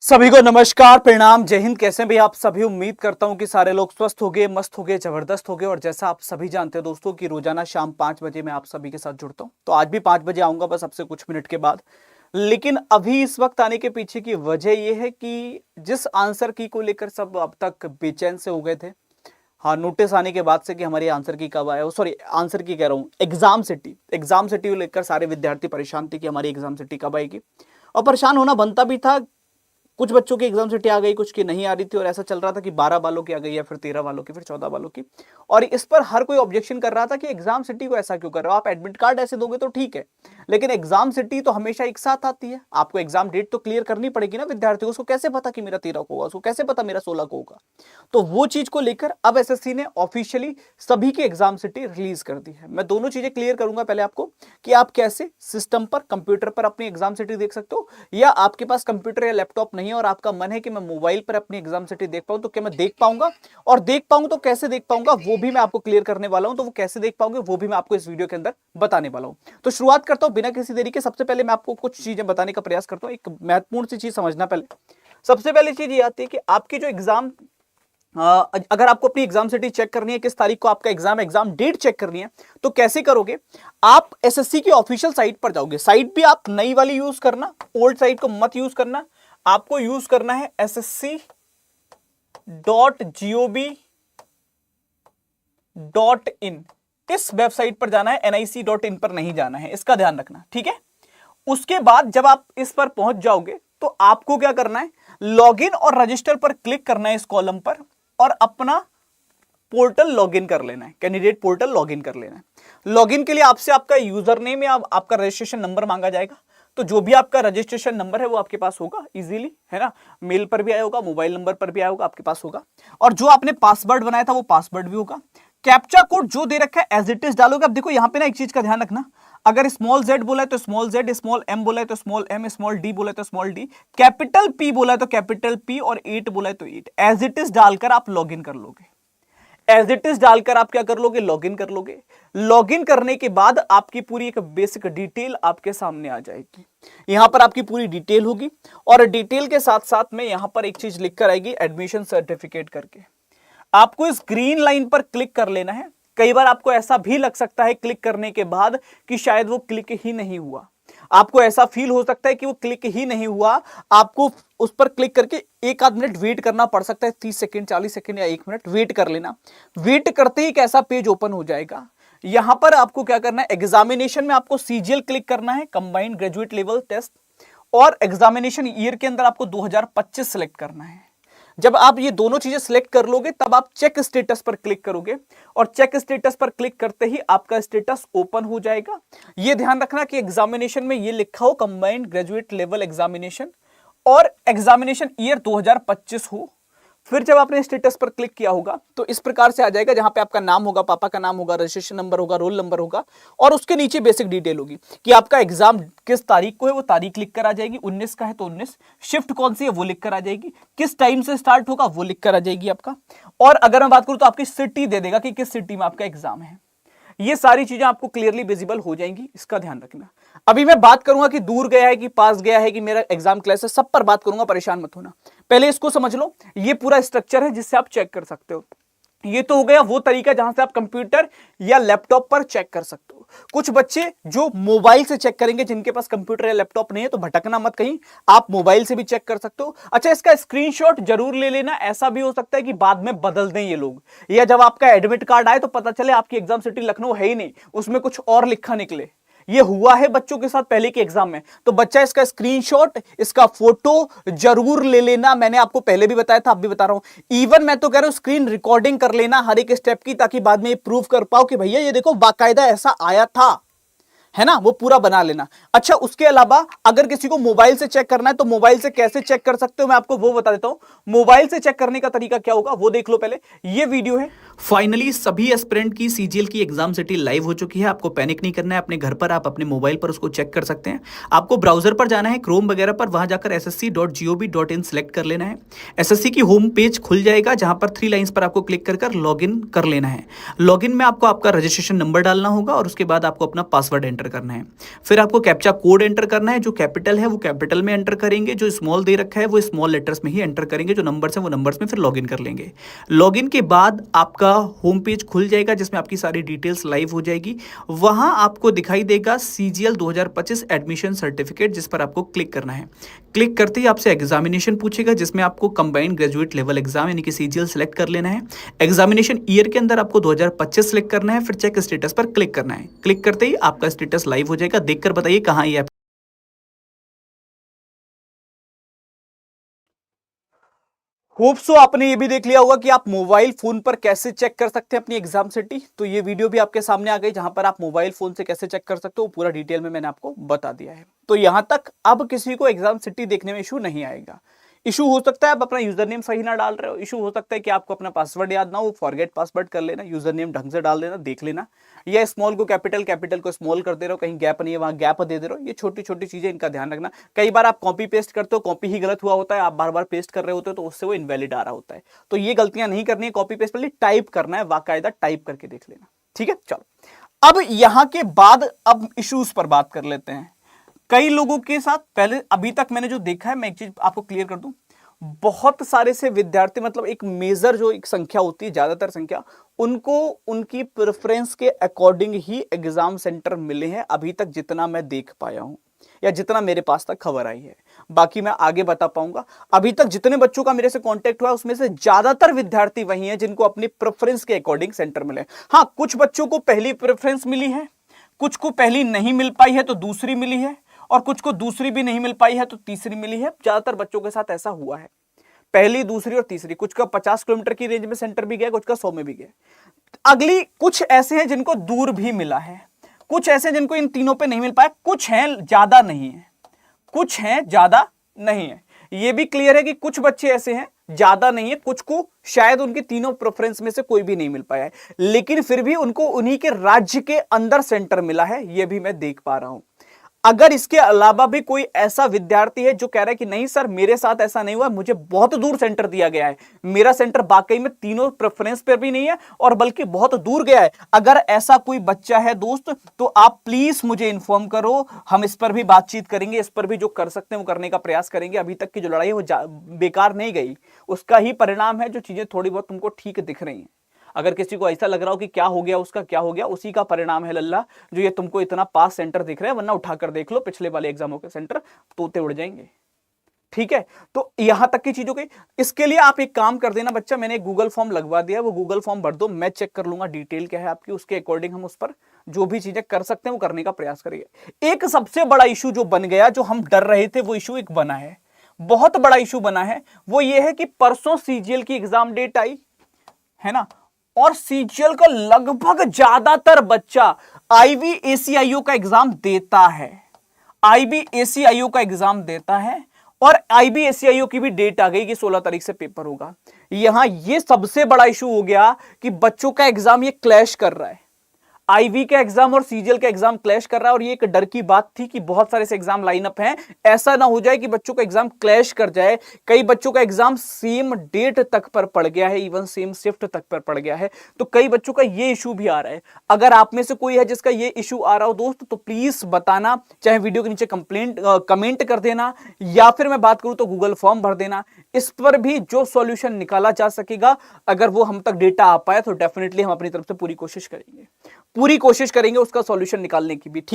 सभी को नमस्कार, प्रणाम, जय हिंद। कैसे भी आप सभी, उम्मीद करता हूं कि सारे लोग स्वस्थ हो गए, मस्त हो गए, जबरदस्त हो गए। और जैसा आप सभी जानते हैं दोस्तों कि रोजाना शाम 5 बजे मैं आप सभी के साथ जुड़ता हूं, तो आज भी 5 बजे आऊंगा, बस आपसे कुछ मिनट के बाद। लेकिन अभी इस वक्त आने के पीछे की वजह यह है कि जिस आंसर की को लेकर सब अब तक बेचैन से हो गए थे, हाँ, नोटिस आने के बाद से कि हमारी आंसर की कब आया, सॉरी आंसर की कह रहा हूँ, एग्जाम सिटी को लेकर सारे विद्यार्थी परेशान थे कि हमारी एग्जाम सिटी कब आएगी। और परेशान होना बनता भी था। कुछ बच्चों की एग्जाम सिटी आ गई, कुछ की नहीं आ रही थी, और ऐसा चल रहा था कि 12 वालों की आ गई, या फिर 13 वालों की, फिर 14 वालों की। और इस पर हर कोई ऑब्जेक्शन कर रहा था कि एग्जाम सिटी को ऐसा क्यों कर रहे हो आप, एडमिट कार्ड ऐसे दोगे तो ठीक है, लेकिन एग्जाम सिटी तो हमेशा एक साथ आती है। आपको एग्जाम डेट तो क्लियर करनी पड़ेगी ना विद्यार्थी को। उसको कैसे पता कि मेरा 13 को होगा, उसको कैसे पता मेरा 16 को होगा। तो वो चीज को लेकर अब एसएससी ने ऑफिशियली सभी की एग्जाम सिटी रिलीज कर दी है। मैं दोनों चीजें क्लियर करूंगा पहले आपको, कि आप कैसे सिस्टम पर, कंप्यूटर पर अपनी एग्जाम सिटी देख सकते हो, या आपके पास कंप्यूटर या लैपटॉप नहीं है और आपका मन है कि मैं मोबाइल पर अपनी एग्जाम सिटी देख पाऊं, तो क्या मैं देख पाऊंगा, और देख पाऊंगा तो कैसे देख पाऊंगा वो भी मैं आपको क्लियर करने वाला हूं। तो वो कैसे देख पाओगे वो भी मैं आपको इस वीडियो के अंदर बताने वाला हूं। तो शुरुआत करता हूं बिना किसी देरी के। सबसे पहले मैं आपको कुछ चीजें बताने का प्रयास करता हूं। एक महत्वपूर्ण सी चीज समझना पहले। सबसे पहली चीज ये आती है कि आपकी जो एग्जाम, अगर आपको अपनी एग्जाम सिटी चेक करनी है, किस तारीख को आपका एग्जाम डेट चेक करनी है, तो कैसे करोगे। आप एसएससी की ऑफिशियल साइट पर जाओगे। साइट भी आप नई वाली यूज करना, ओल्ड साइट को मत यूज करना। आपको यूज करना है ssc.gov.in। इस वेबसाइट पर जाना है, nic.in पर नहीं जाना है, इसका ध्यान रखना, ठीक है। उसके बाद जब आप इस पर पहुंच जाओगे तो आपको क्या करना है, लॉगिन और रजिस्टर पर क्लिक करना है इस कॉलम पर, और अपना पोर्टल लॉगिन कर लेना है, कैंडिडेट पोर्टल लॉगिन कर लेना है। लॉगिन के लिए आपसे आपका यूजर नेम या आपका रजिस्ट्रेशन नंबर मांगा जाएगा। तो जो भी आपका रजिस्ट्रेशन नंबर है वो आपके पास होगा इजीली, है ना। मेल पर भी आया होगा, मोबाइल नंबर पर भी आया होगा, आपके पास होगा। और जो आपने पासवर्ड बनाया था वो पासवर्ड भी होगा। कैप्चा कोड जो दे रखा है एज इट इज डालोगे। अब देखो यहां पे ना एक चीज का ध्यान रखना, अगर स्मॉल z बोला है तो स्मॉल z, स्मॉल m बोला है तो स्मॉल m, स्मॉल d बोला है तो स्मॉल d, कैपिटल p बोला है तो कैपिटल p, और 8 बोला है तो 8, एज इट इज डालकर आप लॉगिन कर लोगे। एज इट इज डालकर आप क्या कर लोगे, लॉगिन कर लोगे। लॉगिन करने के बाद आपकी पूरी एक बेसिक डिटेल आपके सामने आ जाएगी। यहां पर आपकी पूरी डिटेल होगी, और डिटेल के साथ साथ में यहां पर एक चीज लिख कर आएगी, एडमिशन सर्टिफिकेट करके। आपको इस ग्रीन लाइन पर क्लिक कर लेना है। कई बार आपको ऐसा भी लग सकता है क्लिक करने के बाद कि शायद वो क्लिक ही नहीं हुआ। आपको ऐसा फील हो सकता है कि वो क्लिक ही नहीं हुआ। आपको उस पर क्लिक करके एक आध मिनट वेट करना पड़ सकता है, 30 सेकंड, 40 सेकंड या 1 मिनट वेट कर लेना। वेट करते ही एक ऐसा पेज ओपन हो जाएगा। यहां पर आपको क्या करना है, एग्जामिनेशन में आपको सीजीएल क्लिक करना है, कंबाइंड ग्रेजुएट लेवल टेस्ट, और एग्जामिनेशन ईयर के अंदर आपको 2025 सेलेक्ट करना है। जब आप ये दोनों चीजें सिलेक्ट कर लोगे तब आप चेक स्टेटस पर क्लिक करोगे, और चेक स्टेटस पर क्लिक करते ही आपका स्टेटस ओपन हो जाएगा। ये ध्यान रखना कि एग्जामिनेशन में ये लिखा हो कंबाइंड ग्रेजुएट लेवल एग्जामिनेशन, और एग्जामिनेशन ईयर 2025 हो। फिर जब आपने स्टेटस पर क्लिक किया होगा तो इस प्रकार से आ जाएगा, जहां पे आपका नाम होगा, पापा का नाम होगा, रजिस्ट्रेशन नंबर होगा, रोल नंबर होगा, और उसके नीचे बेसिक डिटेल होगी कि आपका एग्जाम किस तारीख को है, वो तारीख लिख कर आ जाएगी। 19 का है तो 19, शिफ्ट कौन सी है वो लिख कर आ जाएगी, किस टाइम से स्टार्ट होगा वो लिख कर आ जाएगी आपका। और अगर मैं बात करूं तो आपकी सिटी दे देगा कि किस सिटी में आपका एग्जाम है। ये सारी चीजें आपको क्लियरली विजिबल हो जाएंगी, इसका ध्यान रखना। अभी मैं बात करूंगा कि दूर गया है कि पास गया है कि मेरा एग्जाम क्लास है, सब पर बात करूंगा, परेशान मत होना। पहले इसको समझ लो, ये पूरा स्ट्रक्चर है जिससे आप चेक कर सकते हो। ये तो हो गया वो तरीका जहां से आप कंप्यूटर या लैपटॉप पर चेक कर सकते हो। कुछ बच्चे जो मोबाइल से चेक करेंगे, जिनके पास कंप्यूटर या लैपटॉप नहीं है, तो भटकना मत कहीं, आप मोबाइल से भी चेक कर सकते हो। अच्छा, इसका स्क्रीनशॉट जरूर ले लेना। ऐसा भी हो सकता है कि बाद में बदल दें ये लोग, या जब आपका एडमिट कार्ड आए तो पता चले आपकी एग्जाम सिटी लखनऊ है ही नहीं, उसमें कुछ और लिखा निकले। ये हुआ है बच्चों के साथ पहले के एग्जाम में। तो बच्चा इसका स्क्रीनशॉट, इसका फोटो जरूर ले लेना। मैंने आपको पहले भी बताया था, अब भी बता रहा हूं। इवन मैं तो कह रहा हूं स्क्रीन रिकॉर्डिंग कर लेना हर एक स्टेप की, ताकि बाद में ये प्रूव कर पाओ कि भैया ये देखो बाकायदा ऐसा आया था, है ना, वो पूरा बना लेना। अच्छा, उसके अलावा अगर किसी को मोबाइल से चेक करना है तो मोबाइल से कैसे चेक कर सकते हो, मैं आपको वो बता देता हूं। मोबाइल से चेक करने का तरीका क्या होगा वो देख लो पहले। ये वीडियो है। फाइनली सभी एस्पिरेंट की सीजीएल की एग्जाम सिटी लाइव हो चुकी है। आपको पैनिक नहीं करना है, अपने घर पर आप अपने मोबाइल पर उसको चेक कर सकते हैं। आपको ब्राउजर पर जाना है, क्रोम वगैरह पर, वहां जाकर ssc.gov.in सेलेक्ट कर लेना है। एसएससी की होम पेज खुल जाएगा, जहां पर 3 लाइंस पर आपको क्लिक कर लॉगिन कर लेना है। लॉगिन में आपको आपका रजिस्ट्रेशन नंबर डालना होगा, और उसके बाद आपको अपना पासवर्ड एंटर एंटर करना है। फिर आपको कैप्चा कोड एंटर करना है, जो कैपिटल है वो कैपिटल में एंटर करेंगे, जो स्मॉल दे रखा है वो स्मॉल लेटर्स में ही एंटर करेंगे, जो नंबर्स हैं वो नंबर्स में फिर लॉगिन कर लेंगे। लॉगिन के बाद आपका होम पेज खुल जाएगा जिसमें आपकी सारी डिटेल्स लाइव हो जाएगी। वहां आपको दिखाई देगा CGL 2025 एडमिशन सर्टिफिकेट, जिस पर आपको क्लिक करना है। क्लिक करते ही आपसे एग्जामिनेशन पूछेगा जिसमें आपको कंबाइंड ग्रेजुएट लेवल एग्जाम यानी कि CGL सेलेक्ट कर लेना है। एग्जामिनेशन ईयर के अंदर आपको 2025 सेलेक्ट करना है, फिर चेक स्टेटस पर क्लिक करना है। क्लिक करते ही आपका स्टेटस लाइव हो जाएगा। देखकर बताइए कहाँ ये होप सो आपने ये भी देख लिया होगा कि आप मोबाइल फोन पर कैसे चेक कर सकते हैं अपनी एग्जाम सिटी। तो ये वीडियो भी आपके सामने आ गई जहां पर आप मोबाइल फोन से कैसे चेक कर सकते हो, पूरा डिटेल में मैंने आपको बता दिया है। तो यहां तक अब किसी को एग्जाम सिटी देखने में इशू नहीं आएगा। इशू हो सकता है आप अपना यूजर नेम सही ना डाल रहे हो, इशू हो सकता है कि आपको अपना पासवर्ड याद ना हो, फॉरगेट पासवर्ड कर लेना, यूजर नेम ढंग से डाल देना, देख लेना, या स्मॉल को कैपिटल, कैपिटल को स्मॉल कर दे रहे हो, कहीं गैप नहीं है वहां गैप दे दे रहे हो। ये छोटी छोटी चीजें इनका ध्यान रखना। कई बार आप कॉपी पेस्ट करते हो, कॉपी ही गलत हुआ होता है, आप बार बार पेस्ट कर रहे होते हो तो उससे वो इनवैलिड आ रहा होता है। तो ये गलतियां नहीं करनी है, कॉपी पेस्ट वाली टाइप करना है, बाकायदा टाइप करके देख लेना। ठीक है, चलो अब यहां के बाद अब इश्यूज पर बात कर लेते हैं। कई लोगों के साथ पहले अभी तक मैंने जो देखा है, मैं एक चीज आपको क्लियर कर दूं, बहुत सारे से विद्यार्थी, मतलब एक मेजर जो एक संख्या होती है, ज्यादातर संख्या, उनको उनकी प्रेफरेंस के अकॉर्डिंग ही एग्जाम सेंटर मिले हैं अभी तक, जितना मैं देख पाया हूं या जितना मेरे पास तक खबर आई है। बाकी मैं आगे बता पाऊंगा। अभी तक जितने बच्चों का मेरे से कांटेक्ट हुआ उसमें से ज्यादातर विद्यार्थी वही हैं जिनको अपनी प्रेफरेंस के अकॉर्डिंग सेंटर मिले। हाँ, कुछ बच्चों को पहली प्रेफरेंस मिली है, कुछ को पहली नहीं मिल पाई है तो दूसरी मिली है, और कुछ को दूसरी भी नहीं मिल पाई है तो तीसरी मिली है। ज्यादातर बच्चों के साथ ऐसा हुआ है, पहली, दूसरी और तीसरी। कुछ का 50 किलोमीटर की रेंज में सेंटर भी गया, कुछ का 100 में भी गया। अगली कुछ ऐसे हैं जिनको दूर भी मिला है, कुछ ऐसे हैं जिनको इन तीनों पे नहीं मिल पाया, कुछ हैं ज्यादा नहीं है, कुछ हैं ज्यादा नहीं है। ये भी क्लियर है कि कुछ बच्चे ऐसे हैं ज्यादा नहीं है, कुछ को शायद उनके तीनों प्रेफरेंस में से कोई भी नहीं मिल पाया है, लेकिन फिर भी उनको उन्हीं के राज्य के अंदर सेंटर मिला है, ये भी मैं देख पा रहा हूं। अगर इसके अलावा भी कोई ऐसा विद्यार्थी है जो कह रहा है कि नहीं सर मेरे साथ ऐसा नहीं हुआ, मुझे बहुत दूर सेंटर दिया गया है, मेरा सेंटर वाकई में तीनों प्रेफरेंस पर भी नहीं है और बल्कि बहुत दूर गया है, अगर ऐसा कोई बच्चा है दोस्त तो आप प्लीज मुझे इन्फॉर्म करो, हम इस पर भी बातचीत करेंगे, इस पर भी जो कर सकते हैं वो करने का प्रयास करेंगे। अभी तक की जो लड़ाई है वो बेकार नहीं गई, उसका ही परिणाम है जो चीजें थोड़ी बहुत तुमको ठीक दिख रही हैं। अगर किसी को ऐसा लग रहा हो कि क्या हो गया उसका, क्या हो गया, उसी का परिणाम है लल्ला, जो ये तुमको इतना पास सेंटर दिख रहा है, वरना उठाकर देख लो पिछले वाले एग्जामों के सेंटर, तोते उड़ जाएंगे। ठीक है, तो यहां तक की चीजों की, इसके लिए आप एक काम कर देना बच्चा, मैंने एक गूगल फॉर्म लगवा दिया है, वो गूगल फॉर्म भर दो, मैं चेक कर लूंगा डिटेल क्या है आपकी, उसके अकॉर्डिंग हम उस पर जो भी चीजें कर सकते हैं वो करने का प्रयास करेंगे। एक सबसे बड़ा इशू जो बन गया, जो हम डर रहे थे, वो इशू एक बना है, बहुत बड़ा इशू बना है, वो ये है कि परसों CGL की एग्जाम डेट आई है ना, और CGL का लगभग ज्यादातर बच्चा IBACIO का एग्जाम देता है, IBACIO का एग्जाम देता है, और IBACIO की भी डेट आ गई कि 16 तारीख से पेपर होगा। यहां ये सबसे बड़ा इशू हो गया कि बच्चों का एग्जाम ये क्लैश कर रहा है, IB का एग्जाम और CGL का एग्जाम क्लैश कर रहा है, और ये एक डर की बात थी कि बहुत सारे से एग्जाम लाइनअप हैं, ऐसा ना हो जाए कि बच्चों का एग्जाम क्लैश कर जाए। कई बच्चों का एग्जाम सेम डेट तक पर पड़ गया है, इवन सेम शिफ्ट तक पर पड़ गया है, तो कई बच्चों का ये इशू भी आ रहा है। अगर आप में से कोई है जिसका ये इशू आ रहा हो दोस्त, तो प्लीज बताना, चाहे वीडियो के नीचे कमेंट कर देना, या फिर मैं बात करूं तो गूगल फॉर्म भर देना। इस पर भी जो सॉल्यूशन निकाला जा सकेगा, अगर वो हम तक डेटा आ पाए तो डेफिनेटली हम अपनी तरफ से पूरी कोशिश करेंगे उसका सॉल्यूशन निकालने की भी। ठीक